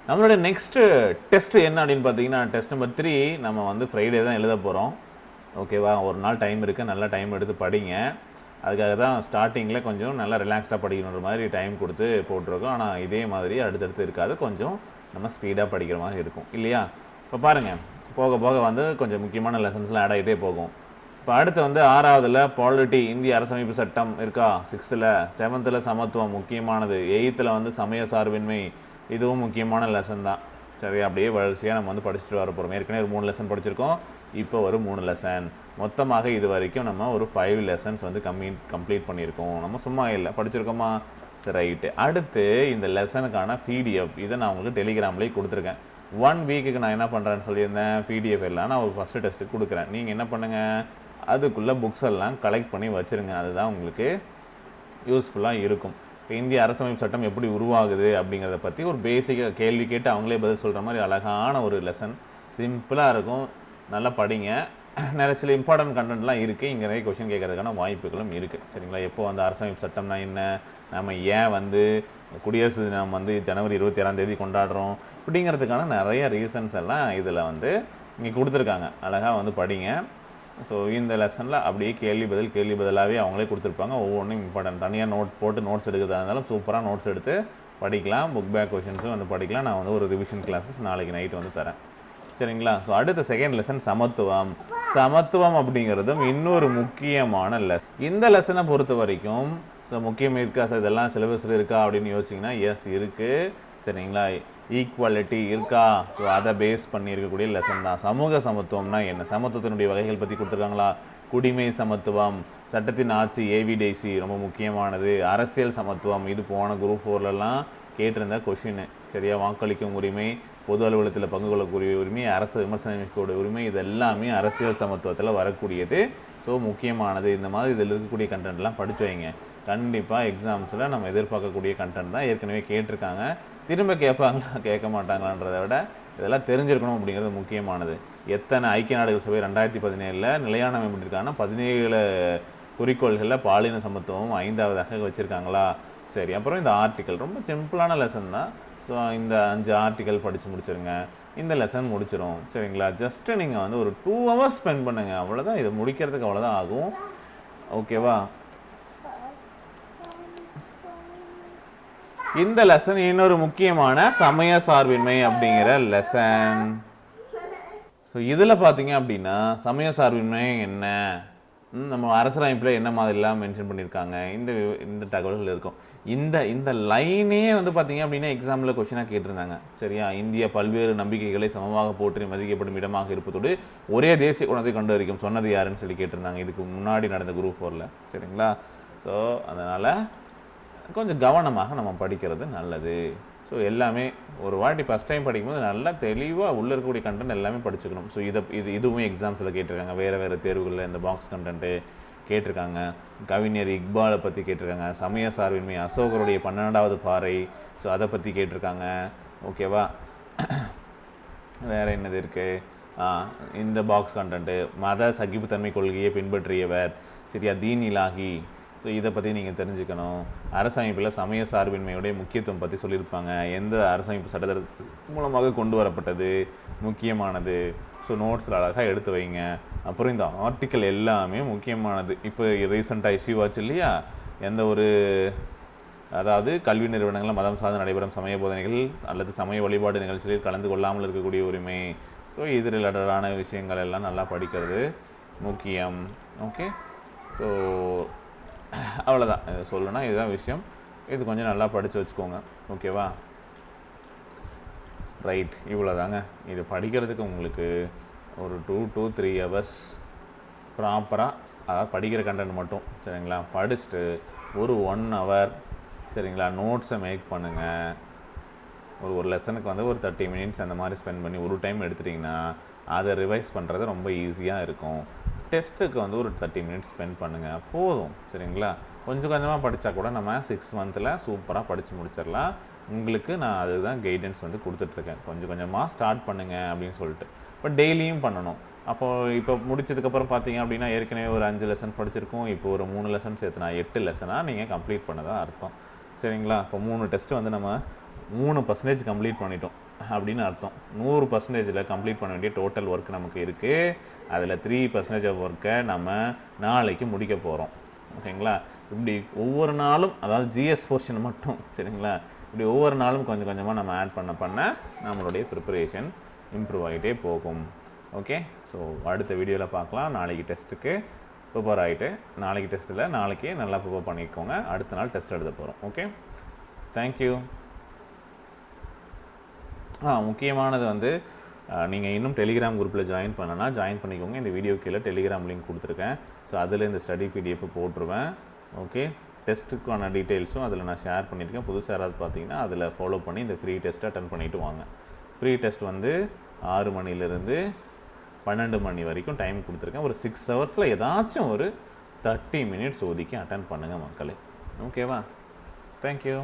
நம்மளோட next test என்ன அப்படின்னு பார்த்தீங்கன்னா, டெஸ்ட் நம்பர் 3 நம்ம வந்து ஃப்ரைடே தான் எழுத போகிறோம். ஓகேவா? ஒரு நாள் டைம் இருக்குது, நல்லா டைம் எடுத்து படிங்க. அதுக்காக தான் ஸ்டார்டிங்கில் கொஞ்சம் நல்லா ரிலாக்ஸ்டாக படிக்கணுன்ற மாதிரி டைம் கொடுத்து போட்டிருக்கோம். ஆனால் இதே மாதிரி அடுத்தடுத்து இருக்காது, கொஞ்சம் நம்ம ஸ்பீடாக படிக்கிற மாதிரி இருக்கும் இல்லையா? இப்போ பாருங்கள், போக போக வந்து கொஞ்சம் முக்கியமான லெசன்ஸ்லாம் ஆட் ஆகிட்டே போகும். இப்போ அடுத்து வந்து 6வதுல பாலிட்டி, இந்திய அரசமைப்பு சட்டம் இருக்கா, 6th, 7th சமத்துவம் முக்கியமானது, 8th வந்து சமய சார்பின்மை, இதுவும் முக்கியமான லெசன் தான். சரி, அப்படியே வரிசையாக நம்ம வந்து படிச்சுட்டு வர போகிறோம். ஏற்கனவே ஒரு 3 லெசன் படிச்சிருக்கோம், இப்போ ஒரு 3 லெசன், மொத்தமாக இது வரைக்கும் நம்ம ஒரு 5 லெசன்ஸ் வந்து கம்ப்ளீட் பண்ணியிருக்கோம். நம்ம சும்மா இல்லை, படிச்சிருக்கோமா? சரி, ரைட்டு. அடுத்து இந்த லெசனுக்கான பிடிஎஃப் இதை நான் உங்களுக்கு டெலிகிராம்லேயே கொடுத்துருக்கேன். 1 வீக்குக்கு நான் என்ன பண்ணுறேன்னு சொல்லியிருந்தேன், பிடிஎஃப் எல்லாம் நான் ஒரு ஃபஸ்ட்டு டெஸ்ட்டுக்கு கொடுக்குறேன். நீங்கள் என்ன பண்ணுங்கள், அதுக்குள்ளே புக்ஸ் எல்லாம் கலெக்ட் பண்ணி வச்சுருங்க. அதுதான் உங்களுக்கு யூஸ்ஃபுல்லாக இருக்கும். இப்போ இந்திய அரசமைப்பு சட்டம் எப்படி உருவாகுது அப்படிங்கிறத பற்றி ஒரு பேசிக்காக கேள்வி கேட்டு அவங்களே பதில் சொல்கிற மாதிரி அழகான ஒரு லெசன், சிம்பிளாக இருக்கும். நல்லா படிங்க. நிறைய சில இம்பார்ட்டன்ட் கண்டென்ட்லாம் இருக்குது, இங்கே நிறைய கொஷின் கேட்கறதுக்கான வாய்ப்புகளும் இருக்குது. சரிங்களா? எப்போ வந்து அரசமைப்பு சட்டம்னா என்ன, நம்ம ஏன் வந்து குடியரசு தினம் வந்து ஜனவரி 26 கொண்டாடுறோம், அப்படிங்கிறதுக்கான நிறைய ரீசன்ஸ் எல்லாம் இதில் வந்து இங்கே கொடுத்துருக்காங்க. அழகாக வந்து படிங்க. ஸோ இந்த லெசனில் அப்படியே கேள்வி பதிலாகவே அவங்களே கொடுத்துருப்பாங்க. ஒவ்வொன்றும் இம்பார்ட்டன்ட். தனியாக நோட் போட்டு நோட்ஸ் எடுக்கிறதா இருந்தாலும் சூப்பராக நோட்ஸ் எடுத்து படிக்கலாம். புக் பேக் கொஷின்ஸும் வந்து படிக்கலாம். நான் வந்து ஒரு ரிவிஷன் கிளாஸஸ் நாளைக்கு நைட்டு வந்து தரேன். சரிங்களா? ஸோ அடுத்த செகண்ட் லெசன் சமத்துவம். சமத்துவம் அப்படிங்கிறதும் இன்னொரு முக்கியமான லெசன். இந்த லெசனை பொறுத்த வரைக்கும் ஸோ முக்கியம் இருக்கா சார், இதெல்லாம் சிலபஸில் இருக்கா அப்படின்னு யோசிச்சிங்கன்னா, எஸ் இருக்குது. சரிங்களா? ஈக்குவாலிட்டி இருக்கா, ஸோ அதை பேஸ் பண்ணி இருக்கக்கூடிய லெசன் தான். சமூக சமத்துவம்னா என்ன, சமத்துவத்தினுடைய வகைகள் பற்றி கொடுத்துருக்காங்களா, குடிமை சமத்துவம், சட்டத்தின் ஆட்சி, ஏவிடேசி ரொம்ப முக்கியமானது, அரசியல் சமத்துவம், இது போன குரூப் 4லலாம் கேட்டிருந்த கொஷின். சரியா? வாக்களிக்கும் உரிமை, பொது அலுவலகத்தில் பங்கு கொள்ளக்கூடிய உரிமை, அரசு விமர்சனக்கூடிய உரிமை, இது எல்லாமே அரசியல் சமத்துவத்தில் வரக்கூடியது. ஸோ முக்கியமானது. இந்த மாதிரி இதில் இருக்கக்கூடிய கண்டென்ட்லாம் படித்து வைங்க. கண்டிப்பாக எக்ஸாம்ஸில் நம்ம எதிர்பார்க்கக்கூடிய கண்டென்ட் தான். ஏற்கனவே கேட்டிருக்காங்க, திரும்ப கேட்பாங்களா கேட்க மாட்டாங்களான்றதை விட இதெல்லாம் தெரிஞ்சிருக்கணும் அப்படிங்கிறது முக்கியமானது. எத்தனை ஐக்கிய நாடுகள் சபை 2017 நிலையான மேம்பட்டிருக்காங்கன்னா 17 குறிக்கோள்களில் பாலின சமத்துவம் 5வதாக வச்சுருக்காங்களா? சரி, அப்புறம் இந்த ஆர்டிக்கல் ரொம்ப சிம்பிளான லெசன் தான். ஸோ இந்த 5 ஆர்டிக்கல் படித்து முடிச்சிருங்க, இந்த லெசன் முடிச்சிடும். சரிங்களா? ஜஸ்ட்டு நீங்கள் வந்து ஒரு 2 hours ஸ்பெண்ட் பண்ணுங்கள், அவ்வளோதான். இதை முடிக்கிறதுக்கு அவ்வளோதான் ஆகும். ஓகேவா? இந்த லெசன் இன்னொரு முக்கியமான சமய சார்பின்மை அப்படிங்கிற லெசன். ஸோ இதில் பார்த்தீங்க அப்படின்னா சமய சார்பின்மை என்ன, நம்ம அரசியலமைப்பில் என்ன மாதிரிலாம் மென்ஷன் பண்ணியிருக்காங்க, இந்த தகவல்கள் இருக்கும். இந்த லைனே வந்து பார்த்தீங்க அப்படின்னா எக்ஸாமில் கொஷினாக கேட்டிருந்தாங்க. சரியா? இந்தியா பல்வேறு நம்பிக்கைகளை சமமாக போற்றி மதிக்கப்படும் இடமாக இருப்பதோடு ஒரே தேசிய குணத்தை கொண்டு வரைக்கும் சொன்னது யாருன்னு சொல்லி கேட்டிருந்தாங்க, இதுக்கு முன்னாடி நடந்த குரூப் 4ல். சரிங்களா? ஸோ அதனால் கொஞ்சம் கவனமாக நம்ம படிக்கிறது நல்லது. ஸோ எல்லாமே ஒரு வாட்டி ஃபஸ்ட் டைம் படிக்கும்போது நல்லா தெளிவாக உள்ளே இருக்கக்கூடிய கண்டென்ட் எல்லாமே படிச்சுக்கணும். ஸோ இதுவும் எக்ஸாம்ஸில் கேட்டிருக்காங்க. வேறு தேர்வுகளில் இந்த பாக்ஸ் கண்டென்ட்டு கேட்டிருக்காங்க. கவிஞர் இக்பாலை பற்றி கேட்டிருக்காங்க. சமய சார்பின்மை, அசோகருடைய 12வது பாறை, ஸோ அதை பற்றி கேட்டிருக்காங்க. ஓகேவா? வேறு என்னது இருக்குது, இந்த பாக்ஸ் கண்டென்ட்டு மத சகிப்புத்தன்மை கொள்கையை பின்பற்றியவர். சரியா? தீன் இலாஹி, ஸோ இதை பற்றி நீங்கள் தெரிஞ்சுக்கணும். அரசமைப்பில் சமய சார்பின்மையுடைய முக்கியத்துவம் பற்றி சொல்லியிருப்பாங்க. எந்த அரசமைப்பு சட்டத்தின் மூலமாக கொண்டு வரப்பட்டது, முக்கியமானது. ஸோ நோட்ஸில் அழகாக எடுத்து வைங்க. அப்புறம் இந்த ஆர்டிக்கல் எல்லாமே முக்கியமானது. இப்போ ரீசெண்டாக இஷ்யூ ஆச்சு இல்லையா, எந்த ஒரு அதாவது கல்வி நிறுவனங்களில் மதம் சார்ந்து நடைபெறும் சமய போதனைகள் அல்லது சமய வழிபாடு நிகழ்ச்சிகளில் கலந்து கொள்ளாமல் இருக்கக்கூடிய உரிமை. ஸோ இது ரிலேட்டடான விஷயங்கள் எல்லாம் நல்லா படிக்கிறது முக்கியம். ஓகே, ஸோ அவ்வளோதான் சொல்லணும்னா இதுதான் விஷயம். இது கொஞ்சம் நல்லா படித்து வச்சுக்கோங்க. ஓகேவா? ரைட், இவ்வளோதாங்க. இது படிக்கிறதுக்கு உங்களுக்கு ஒரு 2 to 3 hours ப்ராப்பராக, அதாவது படிக்கிற கண்டென்ட் மட்டும். சரிங்களா? படிச்சுட்டு ஒரு 1 hour சரிங்களா நோட்ஸை மேக் பண்ணுங்கள். ஒரு லெசனுக்கு வந்து ஒரு 30 minutes அந்த மாதிரி ஸ்பெண்ட் பண்ணி ஒரு டைம் எடுத்துட்டிங்கன்னா அதை ரிவைஸ் பண்ணுறது ரொம்ப ஈஸியாக இருக்கும். டெஸ்ட்டுக்கு வந்து ஒரு 30 minutes ஸ்பெண்ட் பண்ணுங்கள், போதும். சரிங்களா? கொஞ்சம் கொஞ்சமாக படித்தா கூட நம்ம 6 months சூப்பராக படித்து முடிச்சிடலாம். உங்களுக்கு நான் அதுதான் கைடன்ஸ் வந்து கொடுத்துட்ருக்கேன். கொஞ்சம் கொஞ்சமாக ஸ்டார்ட் பண்ணுங்கள் அப்படின்னு சொல்லிட்டு. பட் டெய்லியும் பண்ணணும். அப்போது இப்போ முடிச்சதுக்கப்புறம் பார்த்தீங்க அப்படின்னா ஏற்கனவே ஒரு 5 லெசன் படிச்சிருக்கோம். இப்போ ஒரு 3 லெசன் சேர்த்துனா 8 லெசனாக நீங்கள் கம்ப்ளீட் பண்ணதான் அர்த்தம். சரிங்களா? இப்போ 3 டெஸ்ட்டு வந்து நம்ம 3% கம்ப்ளீட் பண்ணிட்டோம் அப்படின்னு அர்த்தம். 100%ல் கம்ப்ளீட் பண்ண வேண்டிய டோட்டல் ஒர்க் நமக்கு இருக்குது. அதில் 3% ஆஃப் ஒர்க்கை நம்ம நாளைக்கு முடிக்க போகிறோம். ஓகேங்களா? இப்படி ஒவ்வொரு நாளும், அதாவது ஜிஎஸ் போர்ஷன் மட்டும், சரிங்களா, இப்படி ஒவ்வொரு நாளும் கொஞ்சம் கொஞ்சமாக நம்ம ஆட் பண்ண நம்மளுடைய ப்ரிப்பரேஷன் இம்ப்ரூவ் ஆகிட்டே போகும். ஓகே, ஸோ அடுத்த வீடியோவில் பார்க்கலாம். நாளைக்கு டெஸ்ட்டுக்கு ப்ரிப்பேர் ஆகிட்டு, நாளைக்கு டெஸ்ட்டில் நாளைக்கே நல்லா ப்ரிப்பேர் பண்ணிக்கோங்க. அடுத்த நாள் டெஸ்ட் எழுத போகிறோம். Okay, thank you. முக்கியமானது வந்து நீங்கள் இன்னும் டெலிகிராம் குரூப்பில் ஜாயின் பண்ணனா ஜாயின் பண்ணிக்கோங்க. இந்த வீடியோ கீழே டெலிகிராம் லிங்க் கொடுத்துருக்கேன். ஸோ அதில் இந்த ஸ்டடி பிடிஎஃப் போட்டுருவேன். ஓகே, டெஸ்ட்டுக்கான டீட்டெயில்ஸும் அதில் நான் ஷேர் பண்ணியிருக்கேன். புதுசாக யாராவது பார்த்தீங்கன்னா அதில் ஃபாலோ பண்ணி இந்த ஃப்ரீ டெஸ்ட்டை அட்டன் பண்ணிவிட்டு வாங்க. ஃப்ரீ டெஸ்ட் வந்து 6 மணிலேருந்து 12 மணி வரைக்கும் டைம் கொடுத்துருக்கேன். ஒரு 6 ஹவர்ஸில் ஏதாச்சும் ஒரு 30 மினிட்ஸ் ஒதுக்கி அட்டன் பண்ணுங்கள் மக்களே. ஓகேவா? தேங்க்யூ.